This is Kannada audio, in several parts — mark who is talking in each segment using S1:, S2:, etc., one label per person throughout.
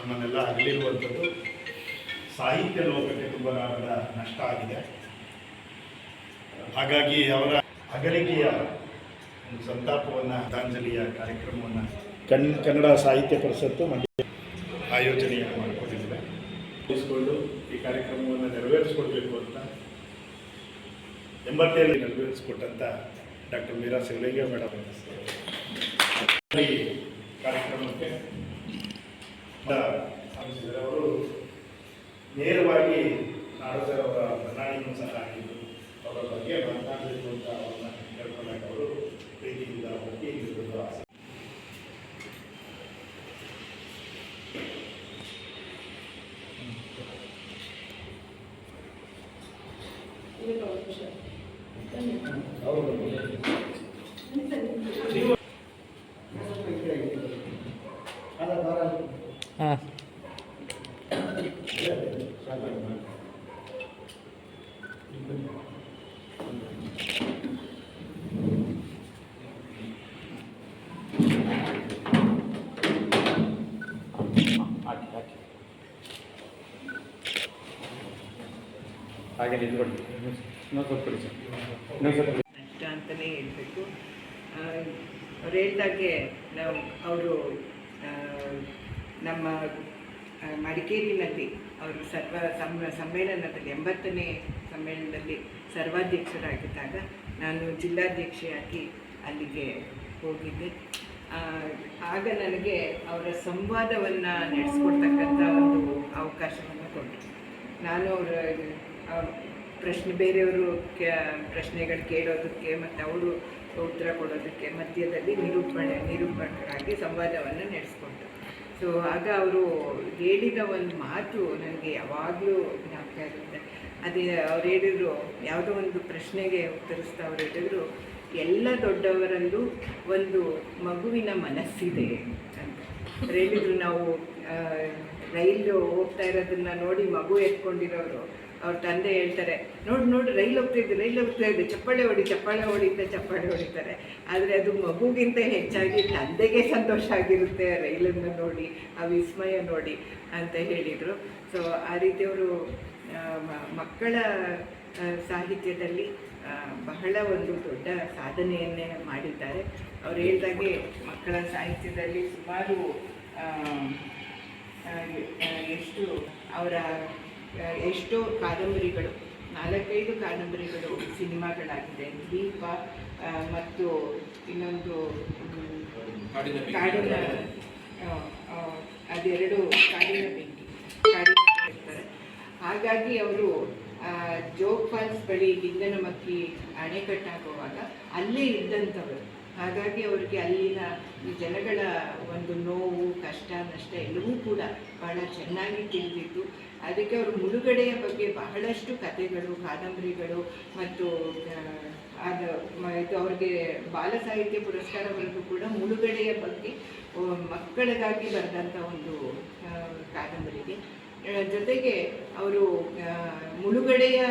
S1: ನಮ್ಮನ್ನೆಲ್ಲ ಅಗಲಿರುವಂಥದ್ದು ಸಾಹಿತ್ಯ ಲೋಕಕ್ಕೆ ತುಂಬ ನಷ್ಟ ಆಗಿದೆ. ಹಾಗಾಗಿ ಅವರ ಅಗಲಿಕೆಯ ಒಂದು ಸಂತಾಪವನ್ನು, ಶ್ರದ್ಧಾಂಜಲಿಯ ಕಾರ್ಯಕ್ರಮವನ್ನು ಕನ್ನಡ ಸಾಹಿತ್ಯ ಪರಿಷತ್ತು ಮಂಡ್ಯ ಆಯೋಜನೆಯನ್ನು ಮಾಡಿಕೊಂಡಿದ್ದೇವೆ. ಈ ಕಾರ್ಯಕ್ರಮವನ್ನು ನೆರವೇರಿಸಿಕೊಡ್ಬೇಕು ಅಂತ 87 ನೆರವೇರಿಸಿಕೊಟ್ಟಂಥ ಡಾಕ್ಟರ್ ಮೀರಾ ಶಿವಲಿಂಗ ಮೇಡಮ್ ಈ ಕಾರ್ಯಕ್ರಮಕ್ಕೆ ಅವರು ನೇರವಾಗಿ ನಾಡೋದರ ಅವರ ಪ್ರಣಾಳಿಕೆಯನ್ನು ಸಹ ಆಗಿದ್ದು ಅವರ ಬಗ್ಗೆ ಮಾತನಾಡಬೇಕು ಅಂತ ಅವ್ರನ್ನ ಕೇಳ್ಕೊಂಡಾಗ ಅವರು ಪ್ರೀತಿಯಿಂದ ಹೋಗಿ ಇಲ್ಲಿರುವುದು ಆಸೆ.
S2: ಹಾಗೆ ನಿಂತ್ಕೊಂಡು
S3: ನಷ್ಟ ಅಂತಲೇ ಹೇಳಬೇಕು. ಅವ್ರು ಹೇಳ್ದಾಗೆ ಅವರು ನಮ್ಮ ಮಡಿಕೇರಿನಲ್ಲಿ ಅವರು ಸಮ್ಮೇಳನದಲ್ಲಿ 80ನೇ ಸಮ್ಮೇಳನದಲ್ಲಿ ಸರ್ವಾಧ್ಯಕ್ಷರಾಗಿದ್ದಾಗ ನಾನು ಜಿಲ್ಲಾಧ್ಯಕ್ಷೆಯಾಗಿ ಅಲ್ಲಿಗೆ ಹೋಗಿದ್ದೆ. ಆಗ ನನಗೆ ಅವರ ಸಂವಾದವನ್ನು ನಡೆಸ್ಕೊಡ್ತಕ್ಕಂಥ ಒಂದು ಅವಕಾಶವನ್ನು ಕೊಟ್ಟರು. ನಾನು ಅವರ ಬೇರೆಯವರು ಪ್ರಶ್ನೆಗಳು ಕೇಳೋದಕ್ಕೆ ಮತ್ತು ಅವರು ಉತ್ತರ ಕೊಡೋದಕ್ಕೆ ಮಧ್ಯದಲ್ಲಿ ನಿರೂಪಕರಾಗಿ ಸಂವಾದವನ್ನು ನಡೆಸ್ಕೊಟ್ರು. ಸೊ ಆಗ ಅವರು ಹೇಳಿದ ಒಂದು ಮಾತು ನನಗೆ ಯಾವಾಗಲೂ ಜ್ಞಾಪಕ ಇರುತ್ತೆ. ಅದೇ ಅವ್ರು ಹೇಳಿದರು, ಯಾವುದೋ ಒಂದು ಪ್ರಶ್ನೆಗೆ ಉತ್ತರಿಸ್ತಾ ಅವ್ರು ಹೇಳಿದರು, ಎಲ್ಲ ದೊಡ್ಡವರಲ್ಲೂ ಒಂದು ಮಗುವಿನ ಮನಸ್ಸಿದೆ ಅಂತ ಹೇಳಿದರು. ನಾವು ರೈಲು ಹೋಗ್ತಾ ಇರೋದನ್ನು ನೋಡಿ ಮಗು ಎತ್ಕೊಂಡಿರೋರು ಅವ್ರ ತಂದೆ ಹೇಳ್ತಾರೆ, ನೋಡಿ ರೈಲು ಹೋಗ್ತಾ ಇದೆ, ಚಪ್ಪಾಳೆ ಹೊಡಿತಾರೆ. ಆದರೆ ಅದು ಮಗುಗಿಂತ ಹೆಚ್ಚಾಗಿ ತಂದೆಗೆ ಸಂತೋಷ ಆಗಿರುತ್ತೆ ರೈಲನ್ನು ನೋಡಿ, ಆ ವಿಸ್ಮಯ ನೋಡಿ ಅಂತ ಹೇಳಿದರು. ಸೊ ಆ ರೀತಿ ಅವರು ಮಕ್ಕಳ ಸಾಹಿತ್ಯದಲ್ಲಿ ಬಹಳ ಒಂದು ದೊಡ್ಡ ಸಾಧನೆಯನ್ನೇ ಮಾಡಿದ್ದಾರೆ. ಅವ್ರು ಹೇಳಿದಾಗೆ ಮಕ್ಕಳ ಸಾಹಿತ್ಯದಲ್ಲಿ ಸುಮಾರು ಎಷ್ಟೋ ಕಾದಂಬರಿಗಳು, 4-5 ಕಾದಂಬರಿಗಳು ಸಿನಿಮಾಗಳಾಗಿದೆ. ದೀಪ ಮತ್ತು ಇನ್ನೊಂದು ಕಾಡಿನ ಅದೆರಡು ಕಾಡಿನ ಬೆಂಕಿ ಇರ್ತಾರೆ. ಹಾಗಾಗಿ ಅವರು ಜೋಗ್ ಫಾಲ್ಸ್ ಬಳಿ ಲಿಂಗನಮಕ್ಕಿ ಅಣೆಕಟ್ಟಾಗುವಾಗ ಅಲ್ಲೇ ಇದ್ದಂಥವರು. ಹಾಗಾಗಿ ಅವರಿಗೆ ಅಲ್ಲಿನ ಜನಗಳ ಒಂದು ನೋವು, ಕಷ್ಟ, ನಷ್ಟ ಎಲ್ಲವೂ ಕೂಡ ಬಹಳ ಚೆನ್ನಾಗಿ ತಿಳಿದಿತ್ತು. ಅದಕ್ಕೆ ಅವರು ಮುಳುಗಡೆಯ ಬಗ್ಗೆ ಬಹಳಷ್ಟು ಕಥೆಗಳು, ಕಾದಂಬರಿಗಳು ಮತ್ತು ಇದು ಅವ್ರಿಗೆ ಬಾಲ ಸಾಹಿತ್ಯ ಪುರಸ್ಕಾರವರೆಗೂ ಕೂಡ ಮುಳುಗಡೆಯ ಬಗ್ಗೆ ಮಕ್ಕಳಿಗಾಗಿ ಬರೆದಂಥ ಒಂದು ಕಾದಂಬರಿಗೆ. ಜೊತೆಗೆ ಅವರು ಮುಳುಗಡೆಯ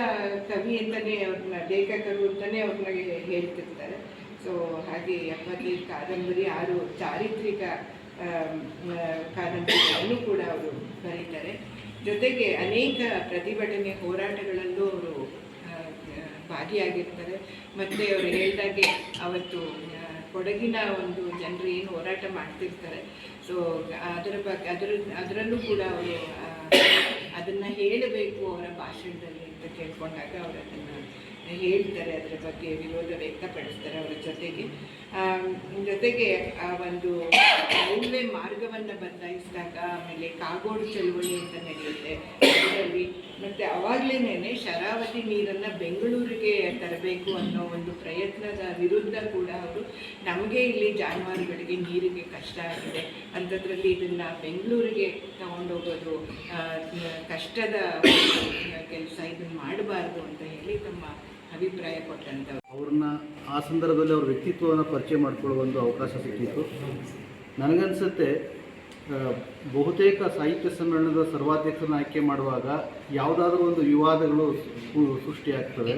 S3: ಕವಿ ಅಂತಲೇ ಅವ್ರನ್ನ, ಲೇಖಕರು ಅಂತಲೇ ಅವ್ರನ್ನ ಹೇಳ್ತಿರ್ತಾರೆ. ಸೊ ಹಾಗೆ 75 ಕಾದಂಬರಿ, 6 ಚಾರಿತ್ರಿಕ ಕಾದಂಬರಿಗಳನ್ನು ಕೂಡ ಅವರು ಬರೀತಾರೆ. ಜೊತೆಗೆ ಅನೇಕ ಪ್ರತಿಭಟನೆ ಹೋರಾಟಗಳಲ್ಲೂ ಅವರು ಭಾಗಿಯಾಗಿರ್ತಾರೆ. ಮತ್ತು ಅವರು ಹೇಳಿದಾಗೆ ಅವತ್ತು ಕೊಡಗಿನ ಒಂದು ಜನರು ಏನು ಹೋರಾಟ ಮಾಡ್ತಿರ್ತಾರೆ, ಸೊ ಅದರ ಬಗ್ಗೆ ಅದರಲ್ಲೂ ಕೂಡ ಅವರು ಅದನ್ನು ಹೇಳಬೇಕು ಅವರ ಭಾಷಣದಲ್ಲಿ ಅಂತ ಕೇಳ್ಕೊಂಡಾಗ ಅವರು ಅದನ್ನು ಹೇಳ್ತಾರೆ, ಅದರ ಬಗ್ಗೆ ವಿರೋಧ ವ್ಯಕ್ತಪಡಿಸ್ತಾರೆ. ಅವರ ಜೊತೆಗೆ ಆ ಒಂದು ರೈಲ್ವೆ ಮಾರ್ಗವನ್ನು ಬದಲಾಯಿಸಿದಾಗ, ಆಮೇಲೆ ಕಾಗೋಡು ಚಳುವಳಿ ಅಂತ ನಡೆಯುತ್ತೆ ಅದರಲ್ಲಿ, ಮತ್ತು ಅವಾಗಲೇ ಶರಾವತಿ ನೀರನ್ನು ಬೆಂಗಳೂರಿಗೆ ತರಬೇಕು ಅನ್ನೋ ಒಂದು ಪ್ರಯತ್ನದ ವಿರುದ್ಧ ಕೂಡ ಅವರು, ನಮಗೆ ಇಲ್ಲಿ ಜಾನುವಾರುಗಳಿಗೆ ನೀರಿಗೆ ಕಷ್ಟ ಆಗಿದೆ, ಅಂಥದ್ರಲ್ಲಿ ಇದನ್ನು ಬೆಂಗಳೂರಿಗೆ ತಗೊಂಡೋಗೋದು ಕಷ್ಟದ ಕೆಲಸ, ಇದನ್ನು ಮಾಡಬಾರ್ದು ಅಂತ ಹೇಳಿ ತಮ್ಮ ಅಭಿಪ್ರಾಯ ಕೊಟ್ಟಂಥವ್ರು.
S4: ಅವ್ರನ್ನ ಆ ಸಂದರ್ಭದಲ್ಲಿ ಅವ್ರ ವ್ಯಕ್ತಿತ್ವವನ್ನು ಪರಿಚಯ ಮಾಡಿಕೊಳ್ಳುವ ಒಂದು ಅವಕಾಶ ಸಿಕ್ಕಿತ್ತು. ನನಗನ್ಸುತ್ತೆ ಬಹುತೇಕ ಸಾಹಿತ್ಯ ಸಮ್ಮೇಳನದ ಸರ್ವಾಧ್ಯಕ್ಷರನ್ನ ಆಯ್ಕೆ ಮಾಡುವಾಗ ಯಾವುದಾದ್ರೂ ಒಂದು ವಿವಾದಗಳು ಸೃಷ್ಟಿಯಾಗ್ತವೆ.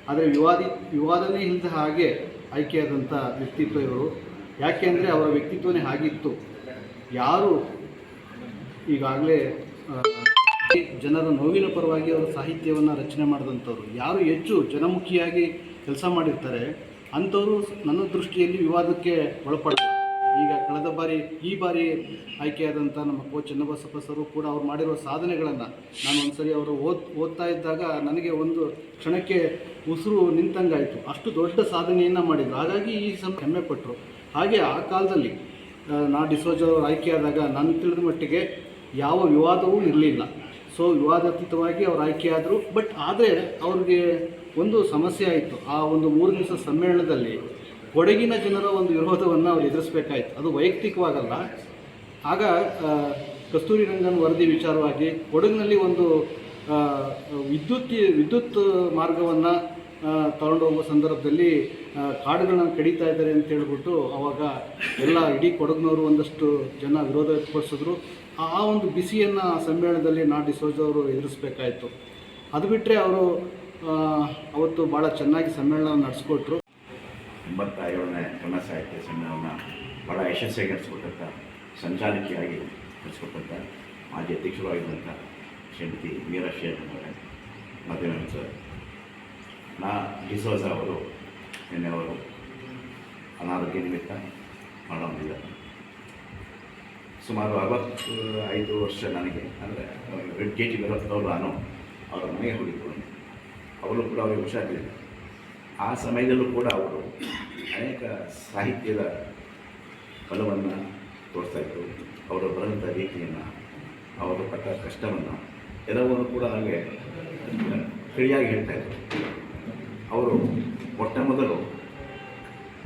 S4: ಆದರೆ ವಿವಾದನೇ ಇಲ್ಲದ ಹಾಗೆ ಆಯ್ಕೆಯಾದಂಥ ವ್ಯಕ್ತಿತ್ವ ಇವರು. ಯಾಕೆ ಅಂದರೆ ಅವರ ವ್ಯಕ್ತಿತ್ವನೇ ಆಗಿತ್ತು. ಯಾರು ಈಗಾಗಲೇ ಜನರ ನೋವಿನ ಪರವಾಗಿ ಅವರು ಸಾಹಿತ್ಯವನ್ನು ರಚನೆ ಮಾಡಿದಂಥವ್ರು. ಯಾರು ಹೆಚ್ಚು ಜನಮುಖಿಯಾಗಿ ಕೆಲಸ ಮಾಡಿರ್ತಾರೆ ಅಂಥವರು ನನ್ನ ದೃಷ್ಟಿಯಲ್ಲಿ ವಿವಾದಕ್ಕೆ ಒಳಪಡಲ್ಲ. ಈಗ ಕಳೆದ ಬಾರಿ ಈ ಬಾರಿ ಆಯ್ಕೆಯಾದಂಥ ನಮ್ಮ ಕೋಚ್ ಚನ್ನಬಸಪ್ಪ ಸರು ಕೂಡ ಅವ್ರು ಮಾಡಿರೋ ಸಾಧನೆಗಳನ್ನು ನಾನು ಒಂದ್ಸರಿ ಅವರು ಓದ್ತಾ ಇದ್ದಾಗ ನನಗೆ ಒಂದು ಕ್ಷಣಕ್ಕೆ ಉಸಿರು ನಿಂತಂಗಾಯಿತು. ಅಷ್ಟು ದೊಡ್ಡ ಸಾಧನೆಯನ್ನು ಮಾಡಿದರು. ಹಾಗಾಗಿ ಈ ಹೆಮ್ಮೆ ಪಟ್ಟರು. ಹಾಗೆ ಆ ಕಾಲದಲ್ಲಿ ನಾ ಡಿಸೋಜ ಅವರು ಆಯ್ಕೆಯಾದಾಗ ನಾನು ತಿಳಿದ ಮಟ್ಟಿಗೆ ಯಾವ ವಿವಾದವೂ ಇರಲಿಲ್ಲ. ಸೊ ವಿವಾದಾತೀತವಾಗಿ ಅವ್ರು ಆಯ್ಕೆಯಾದರು. ಬಟ್ ಆದರೆ ಅವ್ರಿಗೆ ಒಂದು ಸಮಸ್ಯೆ ಆಯಿತು. ಆ ಒಂದು 3 ದಿವಸ ಸಮ್ಮೇಳನದಲ್ಲಿ ಕೊಡಗಿನ ಜನರ ಒಂದು ವಿರೋಧವನ್ನು ಅವ್ರು ಎದುರಿಸಬೇಕಾಯಿತು. ಅದು ವೈಯಕ್ತಿಕವಾಗಲ್ಲ. ಆಗ ಕಸ್ತೂರಿ ರಂಗನ್ ವರದಿ ವಿಚಾರವಾಗಿ ಕೊಡಗಿನಲ್ಲಿ ಒಂದು ವಿದ್ಯುತ್ ಮಾರ್ಗವನ್ನು ತಗೊಂಡೋಗುವ ಸಂದರ್ಭದಲ್ಲಿ ಕಾಡುಗಳನ್ನು ಕಡಿತಾ ಇದ್ದಾರೆ ಅಂತ ಹೇಳ್ಬಿಟ್ಟು ಅವಾಗ ಎಲ್ಲ ಇಡೀ ಕೊಡಗಿನವರು ಒಂದಷ್ಟು ಜನ ವಿರೋಧ ವ್ಯಕ್ತಪಡಿಸಿದ್ರು. ಆ ಒಂದು ಬಿಸಿಯನ್ನು ಸಮ್ಮೇಳನದಲ್ಲಿ ನಾ ಡಿಸೋಜ ಅವರು ಎದುರಿಸಬೇಕಾಯಿತು. ಅದು ಬಿಟ್ಟರೆ ಅವರು ಅವತ್ತು ಭಾಳ ಚೆನ್ನಾಗಿ ಸಮ್ಮೇಳನ ನಡೆಸ್ಕೊಟ್ರು.
S2: 87ನೇ ಕನ್ನಡ ಸಾಹಿತ್ಯ ಸಮ್ಮೇಳನ ಭಾಳ ಯಶಸ್ವಿಯಾಗಿ ನಡೆಸ್ಕೊಟ್ಟಂಥ ಸಂಚಾಲಕಿಯಾಗಿ ನಡೆಸ್ಕೊಟ್ಟಂಥ ಮಾಜಿ ಅಧ್ಯಕ್ಷರು ಆಗಿದ್ದಂಥ ಶ್ರೀಮತಿ ಮೀರಾ ಶೇಖ್ ಅವರೇ, ಮಧ್ಯಾಹ್ನ ಸರ್, ನಾ ಡಿಸೋಜ ಅವರು ನಿನ್ನೆ ಅವರು ಅನಾರೋಗ್ಯ ನಿಮಿತ್ತ ಮರಣ ಹೊಂದಿದ್ದಾರೆ. ಸುಮಾರು 65 ವರ್ಷ ನನಗೆ ಅಂದರೆ ಕೆ ಟಿ ಬರೋದವರು ನಾನು ಅವರ ಮನೆಗೆ ಹೋಗಿದ್ದು. ಅವರು ಕೂಡ ಅವರಿಗೆ ಹುಷಾರಿಲ್ಲ. ಆ ಸಮಯದಲ್ಲೂ ಕೂಡ ಅವರು ಅನೇಕ ಸಾಹಿತ್ಯದ ಬಲವನ್ನು ತೋರಿಸ್ತಾಯಿದ್ರು. ಅವರು ಬರೆದಂಥ ರೀತಿಯನ್ನು, ಅವರು ಪಟ್ಟ ಕಷ್ಟವನ್ನು ಎಲ್ಲವನ್ನು ಕೂಡ ನನಗೆ ತಿಳಿಯಾಗಿ ಹೇಳ್ತಾಯಿದ್ರು. ಅವರು ಮೊಟ್ಟ ಮೊದಲು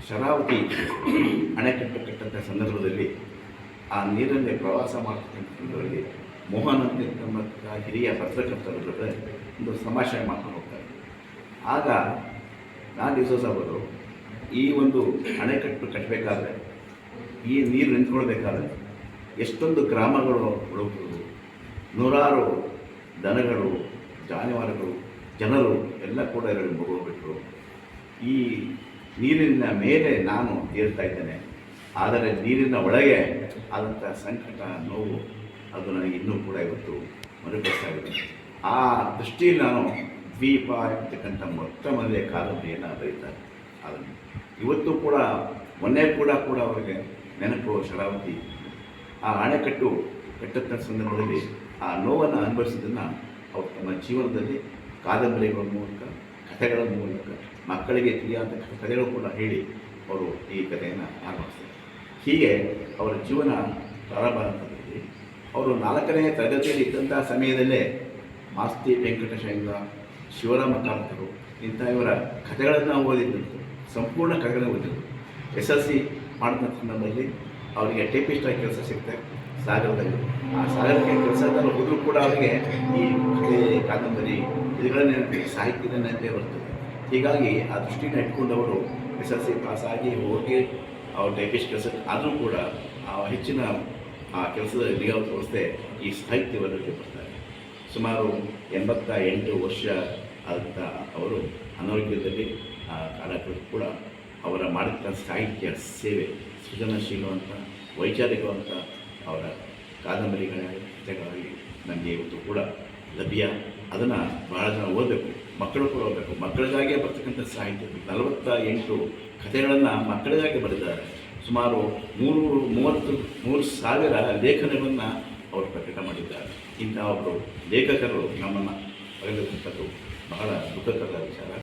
S2: ಶರಾವತಿ ಅಣೆಕಟ್ಟು ಕಟ್ಟಂಥ ಸಂದರ್ಭದಲ್ಲಿ ಆ ನೀರನ್ನೇ ಪ್ರವಾಸ ಮಾಡ್ತಕ್ಕಂಥ ಸಂದರ್ಭದಲ್ಲಿ ಮೋಹನ್ ಅಂತ ಹಿರಿಯ ಪತ್ರಕರ್ತರ ಜೊತೆ ಒಂದು ಸಂಭಾಷಣೆ ಮಾಡ್ಕೊಂಡು ಹೋಗ್ತಾರೆ. ಆಗ ನಾ ಡಿಸೋಜ ಅವರು ಈ ಒಂದು ಅಣೆಕಟ್ಟು ಕಟ್ಟಬೇಕಾದ್ರೆ, ಈ ನೀರು ನಿಂತ್ಕೊಳ್ಬೇಕಾದ್ರೆ ಎಷ್ಟೊಂದು ಗ್ರಾಮಗಳು ಉಳುವುದು, ನೂರಾರು ದನಗಳು, ಜಾನುವಾರುಗಳು, ಜನರು ಎಲ್ಲ ಕೂಡ ಎರಡು ಮುಗಿಬಿಟ್ರು. ಈ ನೀರಿನ ಮೇಲೆ ನಾನು ಏರ್ತಾ ಇದ್ದೇನೆ, ಆದರೆ ನೀರಿನ ಒಳಗೆ ಆದಂಥ ಸಂಕಟ, ನೋವು ಅದು ನನಗೆ ಇನ್ನೂ ಕೂಡ ಇವತ್ತು ಮರುಕಳಿಸ್ತಾ ಇದೆ. ಆ ದೃಷ್ಟಿಯಲ್ಲಿ ನಾನು ದ್ವೀಪ ಇರ್ತಕ್ಕಂಥ ಮೊಟ್ಟ ಮೊದಲೇ ಕಾದಂಬರಿಯನ್ನು ಬರೀತಾರೆ. ಅದನ್ನು ಇವತ್ತು ಕೂಡ ಮೊನ್ನೆ ಕೂಡ ಅವರಿಗೆ ನೆನಪು ಶರಾವತಿ. ಆ ಅಣೆಕಟ್ಟು ಕಟ್ಟಂಥ ಸಂದರ್ಭದಲ್ಲಿ ಆ ನೋವನ್ನು ಅನುಭವಿಸಿದ್ದನ್ನು ಅವರು ತಮ್ಮ ಜೀವನದಲ್ಲಿ ಕಾದಂಬರಿಗಳ ಮೂಲಕ, ಕಥೆಗಳ ಮೂಲಕ ಮಕ್ಕಳಿಗೆ ತಿಳಿಯಾದ ಕಥೆಗಳು ಕೂಡ ಹೇಳಿ ಅವರು ಈ ಕಥೆಯನ್ನು ಆರಂಭಿಸ್ತಾರೆ. ಹೀಗೆ ಅವರ ಜೀವನ ಪ್ರಾರಂಭ ಹಂತದಲ್ಲಿ ಅವರು 4ನೇ ತರಗತಿಯಲ್ಲಿ ಇದ್ದಂಥ ಸಮಯದಲ್ಲೇ ಮಾಸ್ತಿ ವೆಂಕಟೇಶಯ್ಯ, ಶಿವರಾಮ ಕಾರಂತರು ಇಂಥ ಇವರ ಕಥೆಗಳನ್ನು ಓದಿದ್ದಂತು, ಸಂಪೂರ್ಣ ಕಥೆಗಳನ್ನು ಓದಿದ್ದು. SLC ಮಾಡಿದ ಸಂದರ್ಭದಲ್ಲಿ ಅವರಿಗೆ ಟೈಪಿಸ್ಟಾಗಿ ಕೆಲಸ ಸಿಗ್ತಾರೆ ಸಾಗರದಲ್ಲಿ. ಆ ಸಾಗರಕ್ಕೆ ಕೆಲಸದಲ್ಲಿ ಹೋದರೂ ಕೂಡ ಅವರಿಗೆ ಈ ಕಥೆ, ಕಾದಂಬರಿ ಇವುಗಳನ್ನೇ ಸಾಹಿತ್ಯದ ನೆನಪೇ ಬರ್ತದೆ. ಹೀಗಾಗಿ ಆ ದೃಷ್ಟಿನ ಇಟ್ಕೊಂಡವರು SLC ಪಾಸಾಗಿ ಹೋಗಿ ಅವ್ರ ಟೈಪಿಸ್ಟ್ ಕೆಲಸ ಆದರೂ ಕೂಡ ಆ ಹೆಚ್ಚಿನ ಆ ಕೆಲಸದ ನಿಗಾ ತೋರಿಸದೆ ಈ ಸಾಹಿತ್ಯವನ್ನು ಬರ್ತಾರೆ. ಸುಮಾರು 88 ವರ್ಷ ಆದಂಥ ಅವರು ಅನಾರೋಗ್ಯದಲ್ಲಿ ಆ ಕಾಲಕ್ಕೂ ಕೂಡ ಅವರ ಮಾಡಿದ ಸಾಹಿತ್ಯ ಸೇವೆ, ಸೃಜನಶೀಲವಂತ, ವೈಚಾರಿಕವಂತ ಅವರ ಕಾದಂಬರಿಗಳಾಗಿ, ಕಥೆಗಳಾಗಿ ನನಗೆ ಇವತ್ತು ಕೂಡ ಲಭ್ಯ. ಅದನ್ನು ಬಹಳ ಜನ ಓದಬೇಕು, ಮಕ್ಕಳು ಕೂಡ ಓದಬೇಕು. ಮಕ್ಕಳಿಗಾಗಿಯೇ ಬರ್ತಕ್ಕಂಥ ಸಾಹಿತ್ಯ 48 ಕಥೆಗಳನ್ನು ಮಕ್ಕಳಿಗಾಗಿ ಬರೆದಿದ್ದಾರೆ. ಸುಮಾರು 3,000 ಲೇಖನಗಳನ್ನು ಅವರು ಪ್ರಕಟ ಮಾಡಿದ್ದಾರೆ. ಇಂಥ ಒಬ್ಬರು ಲೇಖಕರು ನಮ್ಮನ್ನು ಬರೆದಿರ್ತಕ್ಕಂಥದ್ದು ಬಹಳ ದುಃಖಕರ ವಿಚಾರ.